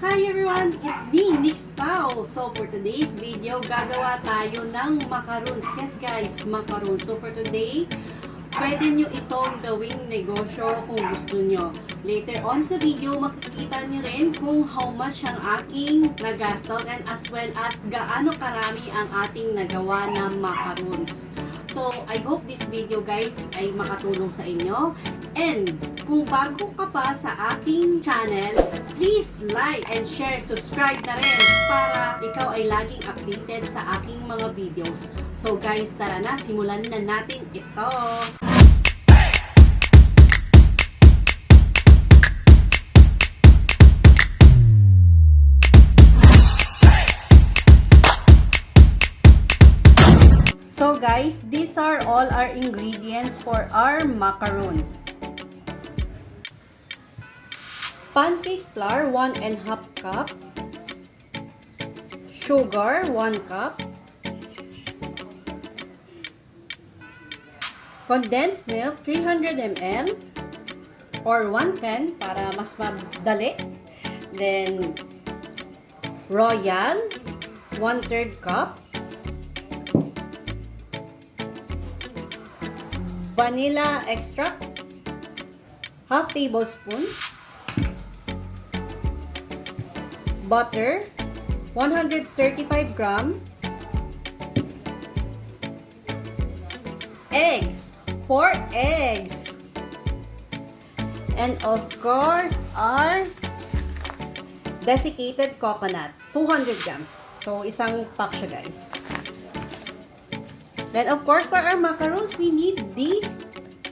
Hi everyone! It's me, nixpau. So for today's video, gagawa tayo ng macaroons. Yes guys, macaroons. So for today, pwede nyo itong gawing negosyo kung gusto nyo. Later on sa video, makikita nyo rin kung how much ang aking nagastos and as well as gaano karami ang ating nagawa ng macaroons. So, I hope this video guys ay makatulong sa inyo. And kung bago ka pa sa aking channel, please like and share, subscribe na rin para ikaw ay laging updated sa aking mga videos. So guys, tara na, simulan na natin ito. So guys, these are all our ingredients for our macaroons. Pancake flour, 1½ cup. Sugar, 1 cup. Condensed milk, 300 ml or 1 can para mas madali. Then, royal, 1/3 cup. Vanilla extract, ½ tablespoon. Butter, 135 gram. Eggs, 4 eggs. And of course, our desiccated coconut, 200 grams. So, isang pack siya guys. Then, of course, for our macaroons, we need the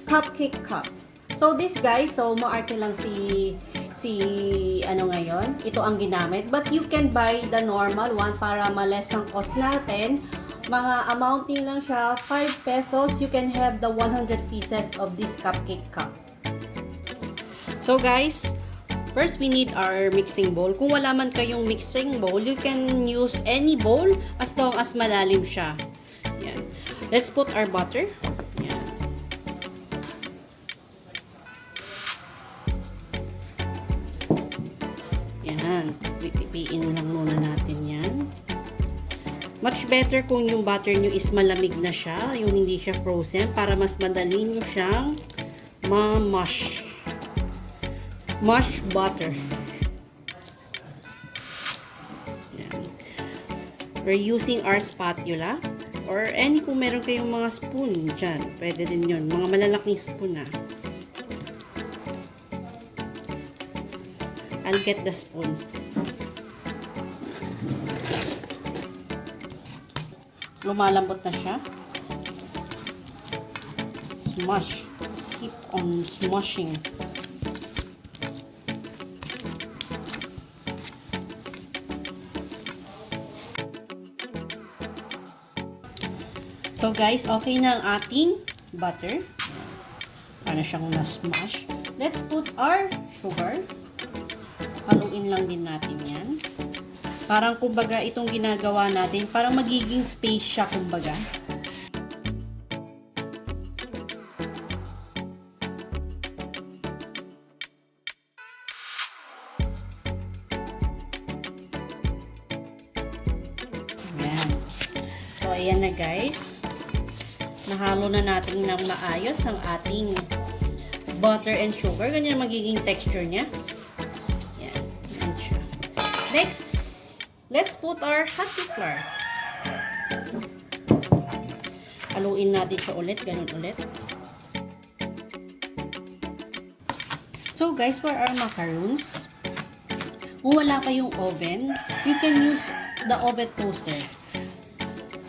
cupcake cup. So, this guys, so, maarte lang si ano ngayon, ito ang ginamit. But, you can buy the normal one para ma-less ang cost natin. Mga amounting lang siya, 5 pesos. You can have the 100 pieces of this cupcake cup. So, guys, first, we need our mixing bowl. Kung wala man kayong mixing bowl, you can use any bowl as long as malalim siya. Yan. Let's put our butter. Yan. Yan. Pipiin lang muna natin yan. Much better kung yung butter nyo is malamig na siya, yung hindi siya frozen, para mas madali nyo siyang ma-mush. Mush butter. Yan. We're using our spatula. Or any kung meron kayong mga spoon dyan. Pwede din yun. Mga malalaking spoon na. I'll get the spoon. Lumalambot na siya. Smush. Keep on smushing. So guys, okay na ang ating butter. Para siyang na-smash. Let's put our sugar. Haluin lang din natin yan. Parang kumbaga itong ginagawa natin, parang magiging paste siya kumbaga. Ayan. So ayan na guys. Nahalo na natin ng maayos ang ating butter and sugar. Ganyan magiging texture niya. Yan. Yan siya. Next, let's put our hot flour. Haluin natin siya ulit. Ganun ulit. So guys, for our macaroons, kung wala kayong oven, you can use the oven toaster.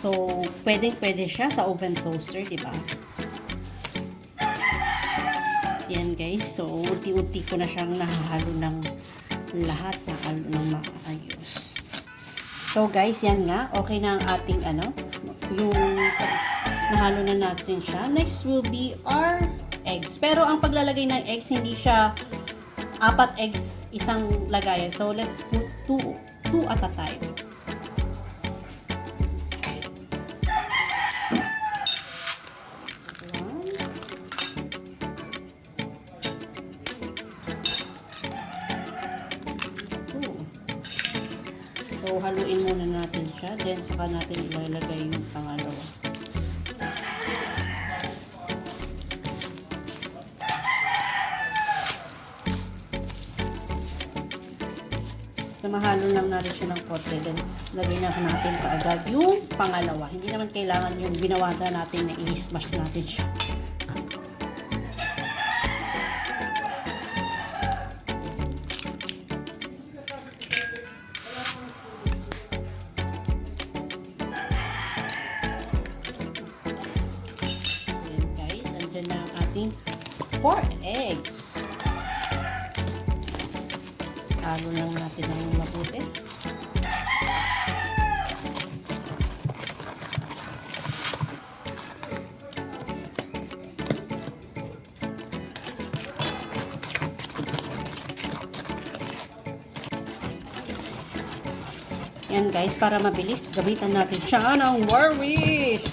So, pwede siya sa oven toaster, diba? Yan guys. So, unti-unti ko na siyang nahahalo ng lahat ng maayos. So, guys, yan nga. Okay na ang ating yung nahalo na natin siya. Next will be our eggs. Pero, ang paglalagay ng eggs, hindi siya 4 eggs isang lagayan. So, let's put 2 at a time. So, haluin muna natin siya. Then, saka natin ilalagay yung pangalawa. So, mahalo lang natin siya ng konti. Then, lagay na natin kaagad yung pangalawa. Hindi naman kailangan yung binawada natin na i-smash natin siya. Ayan na ang ating 4 eggs. Halo lang natin ng mabuti. Yan guys, para mabilis, gamitan natin siya ng Maurice.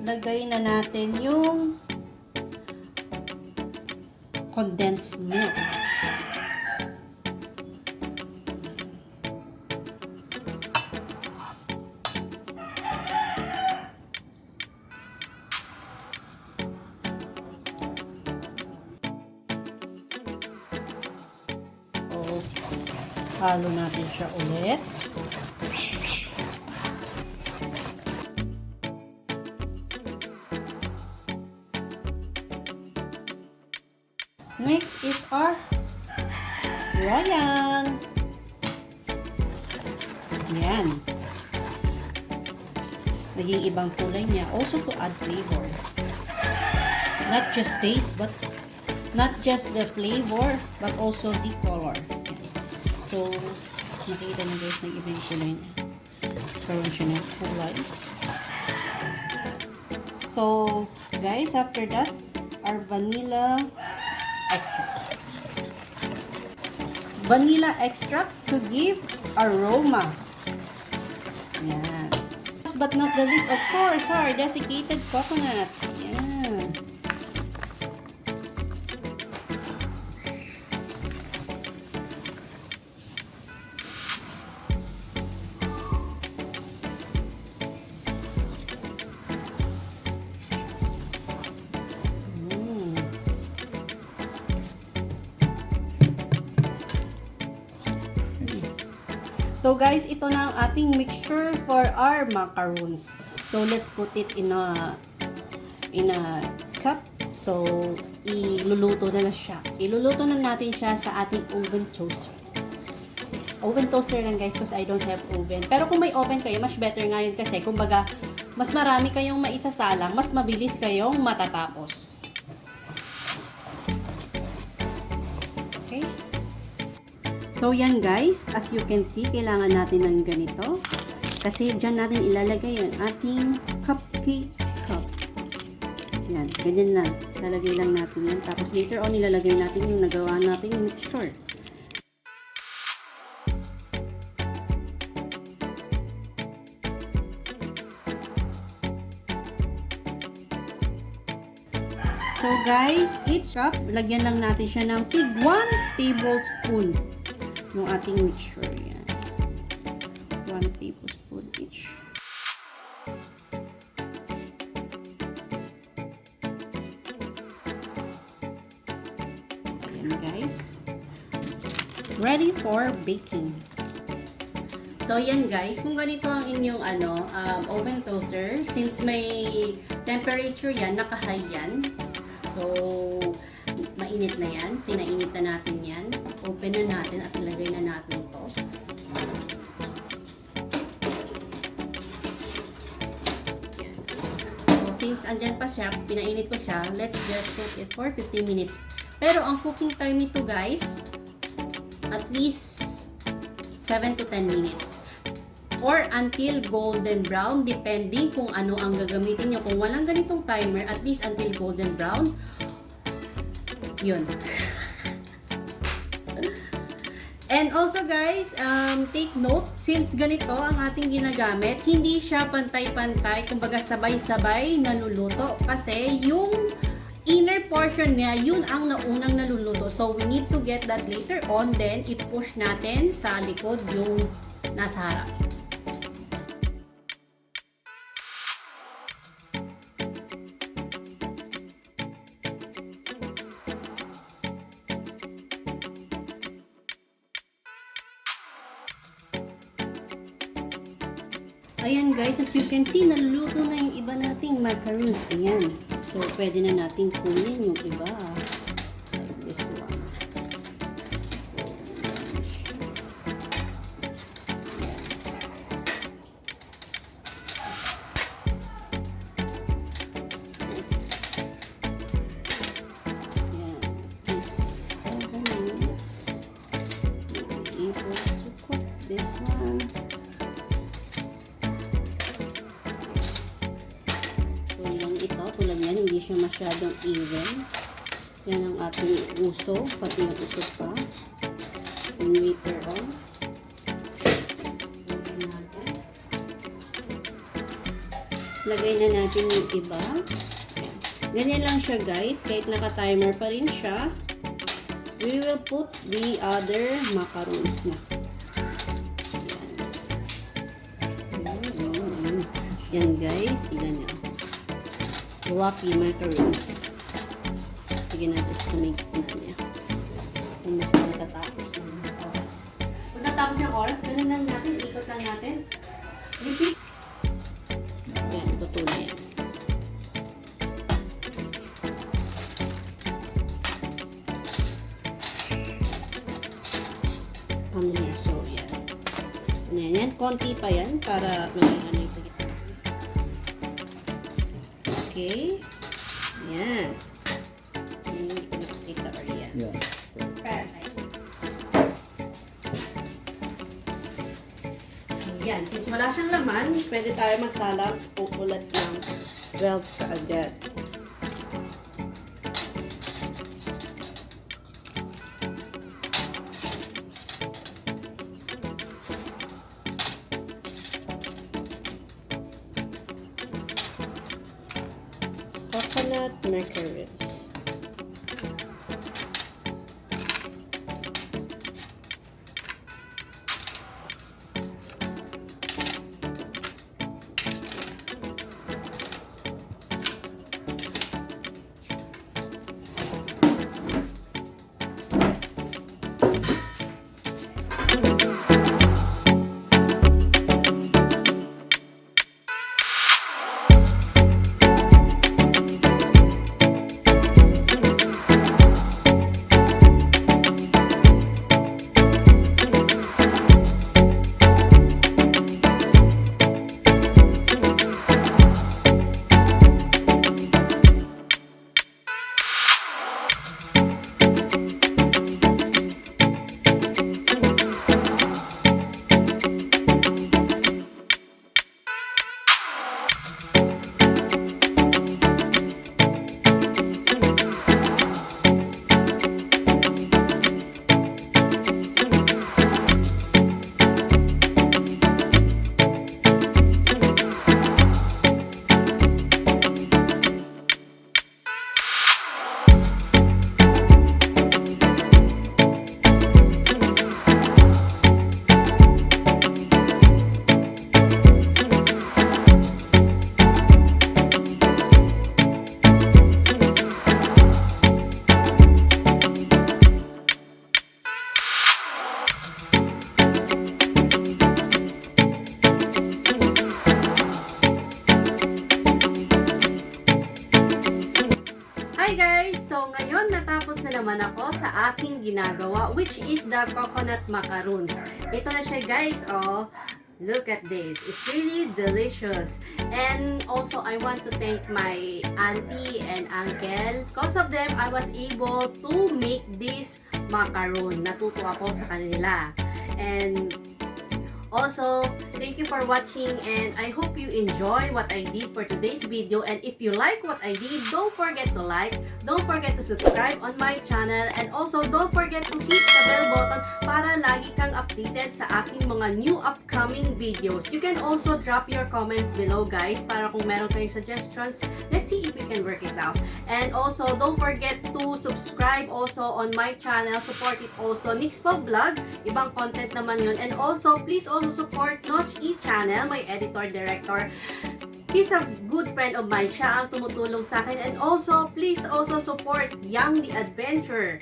Lagay na natin yung condensed milk. Halo natin siya ulit. Next is our Ryan. Yan. Naging ibang kulay niya. Also to add flavor. Not just taste, but not just the flavor, but also the color. Yan. So, nakita na guys, nag-iba yung kulay niya. Karoon siya ng kulay. So, guys, after that, our vanilla extract. Vanilla extract to give aroma. Yan. Last but not the least, of course, our desiccated coconut. Yan. So guys, ito na ang ating mixture for our macaroons. So let's put it in a cup. So iluluto na siya. Iluluto na natin siya sa ating oven toaster. Oven toaster lang guys because I don't have oven. Pero kung may oven kayo, much better ngayon kasi kumbaga mas marami kayong maisasalang, mas mabilis kayong matatapos. So, yan guys, as you can see, kailangan natin ng ganito. Kasi dyan natin ilalagay yung ating cupcake cup. Yan, ganyan lang. Lalagay lang natin yan. Tapos later on, ilalagay natin yung nagawa nating mixture. So guys, each cup, lagyan lang natin siya ng 1 tablespoon. Yung ating mixture. Yan. 1 tablespoon each. Yan guys. Ready for baking. So yan guys, kung ganito ang inyong oven toaster, since may temperature yan, naka-high yan. So mainit na yan. Pinainit na natin yan. Open na natin at ilagay na natin ito. So, since andyan pa siya, pinainit ko siya, let's just cook it for 15 minutes. Pero ang cooking time nito guys, at least 7 to 10 minutes. Or until golden brown, depending kung ano ang gagamitin nyo. Kung walang ganitong timer, at least until golden brown. Yun. And also guys, take note, since ganito ang ating ginagamit, hindi siya pantay-pantay, kumbaga sabay-sabay naluluto kasi yung inner part portion niya, yun ang naunang naluluto. So, we need to get that later on. Then, i-push natin sa likod yung nasa harap. Ayan guys, as you can see, naluluto na yung iba nating macaroons. Ayan. So, pwede na nating kunin yung iba. Like this one. Ayan. These 7 minutes. We'll be able to cook this one. Tulad yan, hindi siya masyadong even. Yan ang ating uso, pati yung uso pa. And later on, lagay na natin yung iba. Ayan. Ganyan lang siya guys, kahit naka-timer pa rin siya. We will put the other macaroons na. Yan guys, tignan nyo. Fluffy macaroons. Sige natin sa may gitna niya. Kung matatapos ng oras. Pag natapos yung oras, ganun lang natin. Ikot lang natin. Repeat. Ayan, tuto na yan. So, yan. Yan. Konti pa yan para maging ano yung sa gitna. Okay. Yan. Hindi ko nakikita or yan. Yeah. Perfect. Yan. Since wala siyang laman, pwede tayo magsalang ulat ng 12 kaagad. Coconut macaroons. naman ako sa aking ginagawa, which is the coconut macaroons. Ito na siya guys, oh. Look at this. It's really delicious. And also, I want to thank my auntie and uncle. Because of them, I was able to make this macaron. Natuto ako sa kanila. And Also, thank you for watching and I hope you enjoy what I did for today's video. And if you like what I did, don't forget to like, don't forget to subscribe on my channel, and also don't forget to hit the bell button para lagi kang updated sa aking mga new upcoming videos. You can also drop your comments below, guys, para kung meron kayong suggestions, let's see if we can work it out. And also, don't forget to subscribe also on my channel, support it also, nixpau vlog, ibang content naman yun. And also, please also support Notch E channel, my editor-director. He's a good friend of mine. Siya ang tumutulong sa akin. And also, please also support Young the Adventure.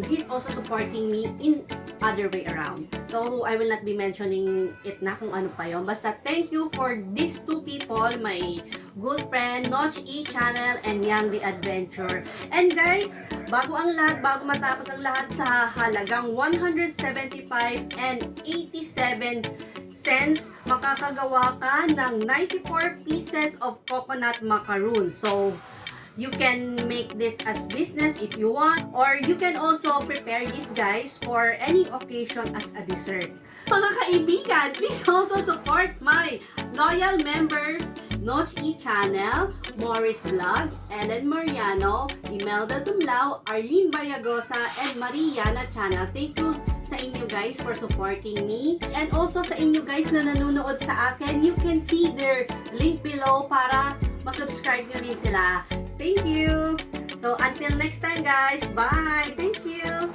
He's also supporting me in other way around. So, I will not be mentioning it na kung ano pa yun. Basta, thank you for these two people, my good friend, Notch E channel, and Young the Adventure. And guys, bago ang lahat, bago matapos ang lahat sa halagang 175 and 87 cents, makakagawa ka ng 94 pieces of coconut macaroons. So, you can make this as business if you want, or you can also prepare this, guys, for any occasion as a dessert. Mga kaibigan, please also support my loyal members, Notch E channel, Maurice vlog, Ellen Mariano, Imelda Dumlao, Arlene Bayagosa, and Marie-yhanna channel. Thank you sa inyo, guys, for supporting me. And also sa inyo, guys, na nanonood sa akin, you can see their link below para masubscribe nyo din sila. Thank you! So, until next time, guys. Bye! Thank you!